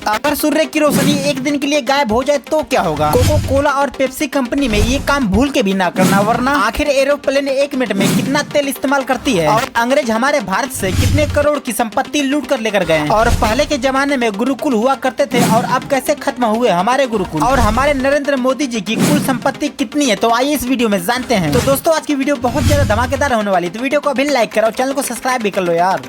अगर सूर्य की रोशनी एक दिन के लिए गायब हो जाए तो क्या होगा? कोको कोला और पेप्सी कंपनी में ये काम भूल के भी ना करना, वरना आखिर एरोप्लेन 1 मिनट में कितना तेल इस्तेमाल करती है और अंग्रेज हमारे भारत से कितने करोड़ की संपत्ति लूट कर लेकर गए। और पहले के जमाने में गुरुकुल हुआ करते थे और अब कैसे खत्म हुए हमारे गुरुकुल, और हमारे नरेंद्र मोदी जी की कुल संपत्ति कितनी है, तो आइए इस वीडियो में जानते हैं। तो दोस्तों आज की वीडियो बहुत ज्यादा धमाकेदार होने वाली, तो वीडियो को अभी लाइक करो और चैनल को सब्सक्राइब भी कर लो यार।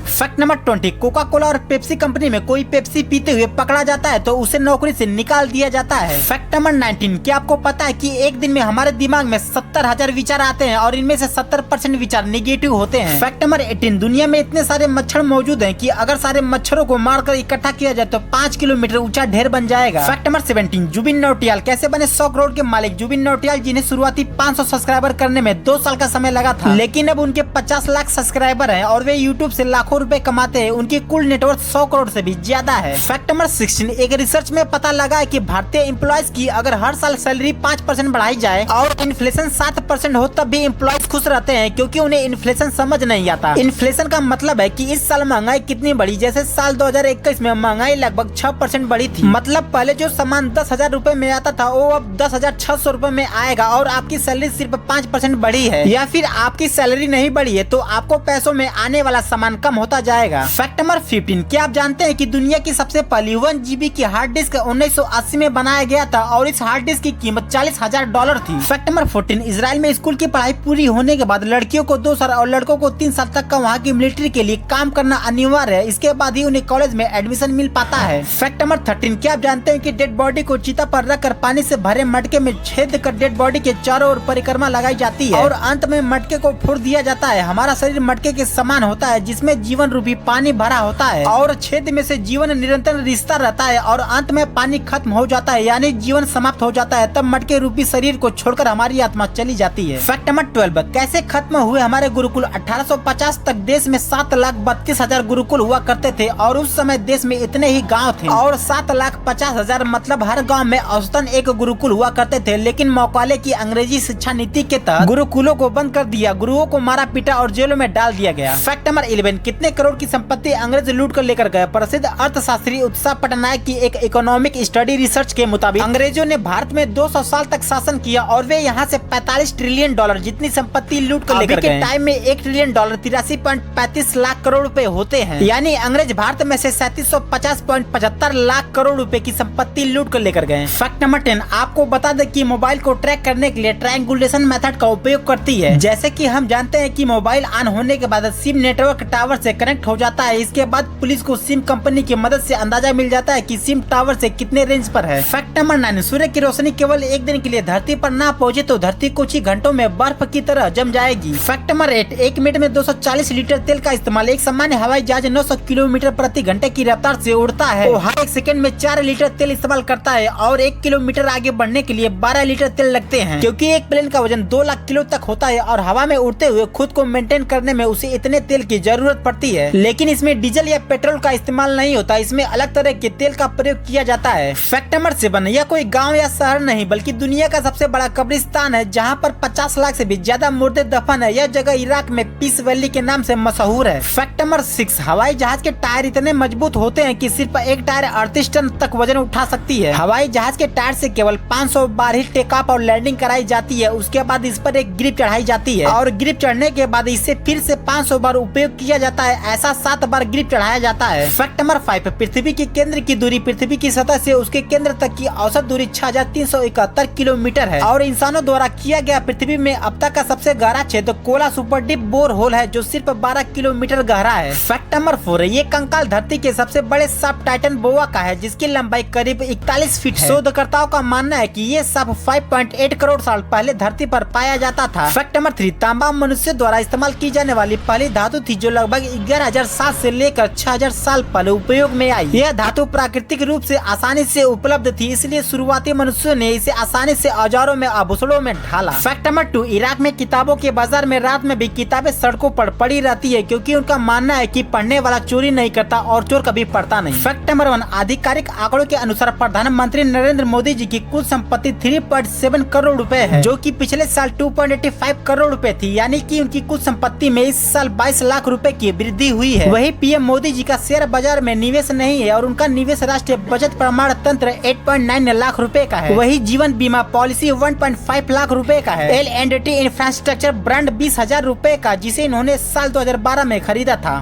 फैक्ट नंबर 20, कोका कोला और पेप्सी कंपनी में कोई पेप्सी पीते हुए पकड़ा जाता है तो उसे नौकरी से निकाल दिया जाता है। फैक्ट नंबर 19, क्या आपको पता है कि एक दिन में हमारे दिमाग में 70,000 विचार आते हैं और इनमें से 70% विचार निगेटिव होते हैं। फैक्ट नंबर 18, दुनिया में इतने सारे मच्छर मौजूद हैं कि अगर सारे मच्छरों को मारकर इकट्ठा किया जाए तो 5 किलोमीटर ऊंचा ढेर बन जाएगा। फैक्ट नंबर 17, जुबिन नौटियाल कैसे बने 100 करोड़ के मालिक। जुबिन नौटियाल जिन्हें शुरुआती 500 सब्सक्राइबर करने में 2 साल का समय लगा था, लेकिन अब उनके 50 लाख सब्सक्राइबर हैं और वे यूट्यूब से लाखों रुपए कमाते हैं। उनकी कुल नेटवर्थ 100 करोड़ से भी ज्यादा है। फैक्ट नंबर 16, एक रिसर्च में पता लगा है कि भारतीय एम्प्लॉयज की अगर हर साल सैलरी 5% बढ़ाई जाए और इन्फ्लेशन 7% हो तब भी एम्प्लॉयज खुश रहते हैं, क्योंकि उन्हें इन्फ्लेशन समझ नहीं आता। इन्फ्लेशन का मतलब है कि इस साल महंगाई कितनी बढ़ी। जैसे साल 2021 में महंगाई लगभग 6% बढ़ी थी। मतलब पहले जो सामान 10,000 रूपए में आता था वो अब 10,600 रूपए में आएगा और आपकी सैलरी सिर्फ 5% बढ़ी है। या फिर आपकी सैलरी नहीं बढ़ी है तो आपको पैसों में आने वाला सामान कम होता जाएगा। फैक्ट नंबर 15, क्या आप जानते हैं कि दुनिया की सबसे पहली 1 GB की हार्ड डिस्क 1980 में बनाया गया था और इस हार्ड डिस्क की कीमत $40,000 थी। फैक्ट नंबर 14, इजराइल में स्कूल की पढ़ाई पूरी होने के बाद लड़कियों को 2 साल और लड़कों को 3 साल तक का वहाँ की मिलिट्री के लिए काम करना अनिवार्य है। इसके बाद ही उन्हें कॉलेज में एडमिशन मिल पाता है। फैक्ट नंबर 13, क्या आप जानते हैं कि डेड बॉडी को चिता पर रखकर पानी से भरे मटके में छेद कर डेड बॉडी के चारों ओर परिक्रमा लगाई जाती है और अंत में मटके को फोड़ दिया जाता है। हमारा शरीर मटके के समान होता है जिसमें जीवन रूपी पानी भरा होता है और छेद में से जीवन निरंतर रिश्ता रहता है और अंत में पानी खत्म हो जाता है, यानी जीवन समाप्त हो जाता है। तब मटके रूपी शरीर को छोड़कर हमारी आत्मा चली जाती है। फैक्ट नंबर 12, कैसे खत्म हुए हमारे गुरुकुल। 1850 तक देश में 7,32,000 गुरुकुल हुआ करते थे और उस समय देश में इतने ही गाँव थे और 7,50,000 मतलब हर गाँव में औसतन एक गुरुकुल हुआ करते थे। लेकिन मौकाले की अंग्रेजी शिक्षा नीति के तहत गुरुकुलों को बंद कर दिया, गुरुओं को मारा पीटा और जेलों में डाल दिया गया। फैक्ट नंबर 11, कितने करोड़ की संपत्ति अंग्रेज लूट कर लेकर गए। प्रसिद्ध अर्थशास्त्री उत्साह पटनायक की एक इकोनॉमिक स्टडी रिसर्च के मुताबिक अंग्रेजों ने भारत में 200 साल तक शासन किया और वे यहाँ से $45 ट्रिलियन जितनी संपत्ति लूट कर लेकर गए। टाइम में $1 ट्रिलियन 83.35 लाख करोड़ रुपए होते हैं, यानी अंग्रेज भारत में से 3750.75 लाख करोड़ रुपए की संपत्ति लूट कर लेकर गए। फैक्ट नंबर 10, आपको बता दें कि मोबाइल को ट्रैक करने के लिए ट्रायंगुलेशन मेथड का उपयोग करती है। जैसे कि हम जानते हैं कि मोबाइल ऑन होने के बाद सिम नेटवर्क टावर से कनेक्ट हो जाता है। इसके बाद पुलिस को सिम कंपनी की मदद से अंदाजा मिल जाता है कि सिम टावर से कितने रेंज पर है। फैक्ट नंबर 9, सूर्य की रोशनी केवल एक दिन के लिए धरती पर ना पहुंचे तो धरती कुछ ही घंटों में बर्फ की तरह जम जाएगी। फैक्ट नंबर 8, 1 मिनट में 240 लीटर तेल का इस्तेमाल। एक सामान्य हवाई जहाज 900 किलोमीटर प्रति घंटे की रफ्तार से उड़ता है। वो हर 1 सेकंड में 4 लीटर तेल इस्तेमाल करता है और 1 किलोमीटर आगे बढ़ने के लिए 12 लीटर तेल लगते हैं। क्योंकि एक प्लेन का वजन 2 लाख किलो तक होता है और हवा में उड़ते हुए खुद को मेंटेन करने में उसे इतने तेल की जरूरत पड़ती है। लेकिन इसमें डीजल या पेट्रोल का इस्तेमाल नहीं होता, इसमें अलग तरह के तेल का प्रयोग किया जाता है। फैक्ट नंबर 7, यह कोई गांव या शहर नहीं बल्कि दुनिया का सबसे बड़ा कब्रिस्तान है जहां पर 50 लाख से भी ज्यादा मुर्दे दफन है। यह जगह इराक में पीस वैली के नाम से मशहूर है। फैक्ट नंबर 6, हवाई जहाज के टायर इतने मजबूत होते हैं कि सिर्फ एक टायर 38 टन तक वजन उठा सकती है। हवाई जहाज के टायर से केवल 500 बार ही टेक ऑफ और लैंडिंग कराई जाती है। उसके बाद इस पर एक ग्रिप चढ़ाई जाती है और ग्रिप चढ़ने के बाद इसे फिर से 500 बार उपयोग किया जाता है। ऐसा 7 बार ग्रिप चढ़ाया जाता है। फैक्ट नंबर 5, पृथ्वी के केंद्र की दूरी पृथ्वी की सतह से उसके केंद्र तक की औसत दूरी 6,371 किलोमीटर है और इंसानों द्वारा किया गया पृथ्वी में अब तक का सबसे गहरा छेद Kola super deep bore hole है जो सिर्फ 12 किलोमीटर गहरा है। फैक्ट नंबर 4, ये कंकाल धरती के सबसे बड़े सांप टाइटन बोआ का है जिसकी लंबाई करीब 41 फीट है। शोधकर्ताओं का मानना है कि ये सांप 5.8 करोड़ साल पहले धरती पर पाया जाता था। फैक्ट नंबर 3, तांबा मनुष्य द्वारा इस्तेमाल की जाने वाली पहली धातु थी जो लगभग 11,000 साल से लेकर 6,000 साल पहले उपयोग में आई। यह धातु प्राकृतिक रूप से आसानी से उपलब्ध थी, इसलिए शुरुआती मनुष्यों ने इसे आसानी से औजारों में आभूषणों में ढाला। फैक्ट नंबर 2, इराक में किताबों के बाजार में रात में भी किताबें सड़कों पर पड़ी रहती है क्योंकि उनका मानना है कि पढ़ने वाला चोरी नहीं करता और चोर कभी पढ़ता नहीं। फैक्ट नंबर 1, आधिकारिक आंकड़ों के अनुसार प्रधानमंत्री नरेंद्र मोदी जी की कुल संपत्ति 3.7 करोड़ रुपए है जो कि पिछले साल 2.85 करोड़ रुपए थी, यानी कि उनकी कुल संपत्ति में इस साल 22 लाख रुपए की वृद्धि हुई है। वही पीएम मोदी जी का शेयर बाजार में निवेश नहीं है और उनका निवेश राष्ट्रीय बचत प्रमाण तंत्र 8.9 लाख रुपए का है। वही जीवन बीमा पॉलिसी 1.5 लाख रुपए का है। L&T इंफ्रास्ट्रक्चर ब्रांड 20,000 रुपए का, जिसे इन्होंने साल 2012 में खरीदा था।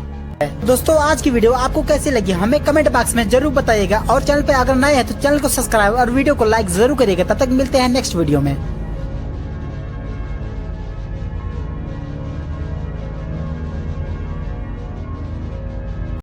दोस्तों आज की वीडियो आपको कैसी लगी हमें कमेंट बॉक्स में जरूर बताइएगा और चैनल पे अगर नए हैं तो चैनल को सब्सक्राइब और वीडियो को लाइक जरूर करिएगा। तब तक मिलते हैं नेक्स्ट वीडियो में।